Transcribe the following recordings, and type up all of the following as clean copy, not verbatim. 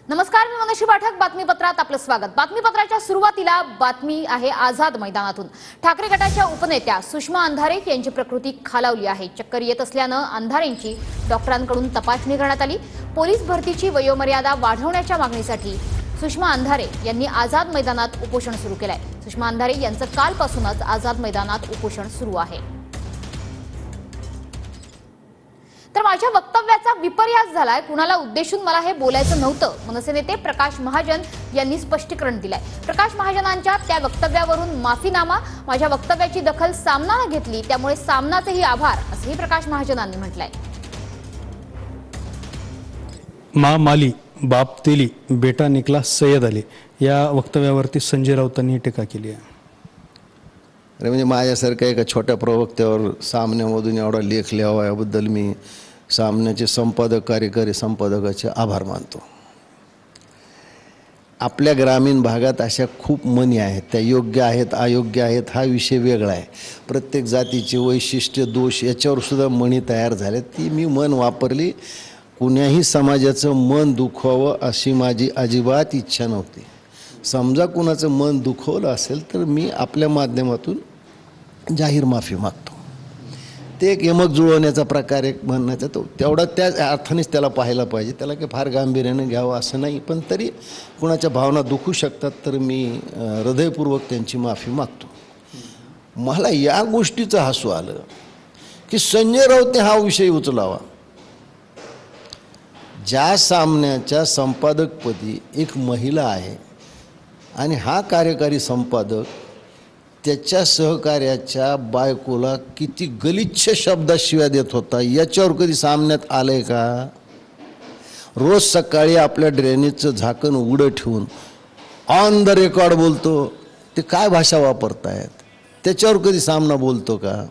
नमस्कार, मी मनोशी पाठक. बातमीपत्रात आपलं स्वागत. बातमीपत्राच्या सुरुवातीला बातमी आहे आझाद मैदानातून. ठाकरे गटाच्या उपनेत्या सुषमा अंधारे यांची प्रकृती खालावली आहे. चक्कर येत असल्यानं अंधारेंची डॉक्टरांकडून तपासणी करण्यात आली. पोलीस भरतीची वयोमर्यादा वाढवण्याच्या मागणीसाठी सुषमा अंधारे यांनी आझाद मैदानात उपोषण सुरू केलंय. सुषमा अंधारे यांचं कालपासूनच आझाद मैदानात उपोषण सुरू आहे. तर माझ्या वक्तव्याचा विपर्यास झालाय, कुणाला उद्देशून मला हे बोलायचं नव्हतं, मनसे नेते प्रकाश महाजन यांनी स्पष्टीकरण दिलंय. प्रकाश महाजनांच्या त्या वक्तव्यावरून माफीनामा, माझ्या वक्तव्याची दखल सामनानं घेतली त्यामुळे सामनाचेही आभार, असंही प्रकाश महाजनांनी म्हटलंय. माँ माली बाप तेली बेटा निकला सय्यद अली या वक्तव्यावरती संजय राऊतांनी टीका केली आहे. अरे म्हणजे माझ्यासारख्या एका छोट्या प्रवक्त्यावर सामन्यामधून एवढा लेख लिहावा याबद्दल मी सामन्याचे संपादक, कार्यकारी संपादकाचे आभार मानतो. आपल्या ग्रामीण भागात अशा खूप म्हणी आहेत, त्या योग्य आहेत अयोग्य आहेत हा विषय वेगळा आहे. प्रत्येक जातीचे वैशिष्ट्य दोष याच्यावर सुद्धा म्हणी तयार झाल्या. ती मी मन वापरली. कुण्याही समाजाचं मन दुखवावं अशी माझी अजिबात इच्छा नव्हती. समजा कुणाचं मन दुखवलं असेल तर मी आपल्या माध्यमातून जाहीर माफी मागतो. ते एक यमक जुळवण्याचा प्रकार एक म्हणण्याचा तो तेवढा त्या अर्थानेच त्याला पाहायला पाहिजे. त्याला काही फार गांभीर्यानं घ्यावं असं नाही, पण तरी कुणाच्या भावना दुखू शकतात तर मी हृदयपूर्वक त्यांची माफी मागतो. मला या गोष्टीचं हसू आलं की संजय राऊतने हा विषय उचलावा. ज्या सामन्याच्या संपादकपदी एक महिला आहे आणि हा कार्यकारी संपादक त्याच्या सहकार्याच्या बायकोला किती गलिच्छ शब्दाशिवाय देत होता, याच्यावर कधी सामन्यात आलंय का? रोज सकाळी आपल्या ड्रेनेजचं झाकण उघडं ठेवून ऑन द रेकॉर्ड बोलतो. ते काय भाषा वापरतायत? त्याच्यावर कधी सामना बोलतो का?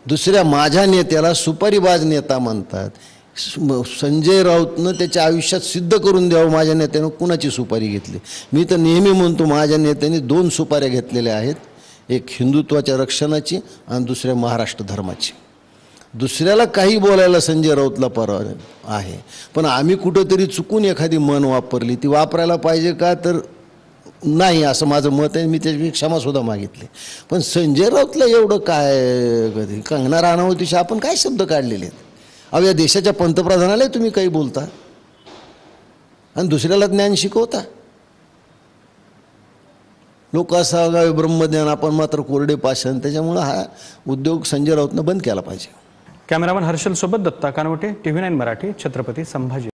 दुसऱ्या माझ्या नेत्याला सुपारीबाज नेता म्हणतात. संजय राऊतनं त्याच्या आयुष्यात सिद्ध करून द्यावं माझ्या नेत्यानं कुणाची सुपारी घेतली. मी तर नेहमी म्हणतो माझ्या नेत्याने 2 सुपाऱ्या घेतलेल्या आहेत, एक हिंदुत्वाच्या रक्षणाची आणि दुसऱ्या महाराष्ट्र धर्माची. दुसऱ्याला काही बोलायला संजय राऊतला परवानगी आहे, पण आम्ही कुठंतरी चुकून एखादी मन वापरली ती वापरायला पाहिजे का तर नाही असं माझं मत आहे. मी त्याची क्षमासुद्धा मागितली. पण संजय राऊतला एवढं काय, कधी कंगना राणावतीशी आपण काय शब्द काढलेले आहेत? अहो, या देशाच्या पंतप्रधानाला तुम्ही काही बोलता आणि दुसऱ्याला ज्ञान शिकवता. लोक असा ब्रह्मज्ञान, आपण मात्र कोरडे पाषाण. त्याच्यामुळं हा उद्योग संजय राऊतनं बंद केला पाहिजे. कॅमेरामन हर्षल सोबत दत्ता कानवटे, TV9 मराठी, छत्रपती संभाजी.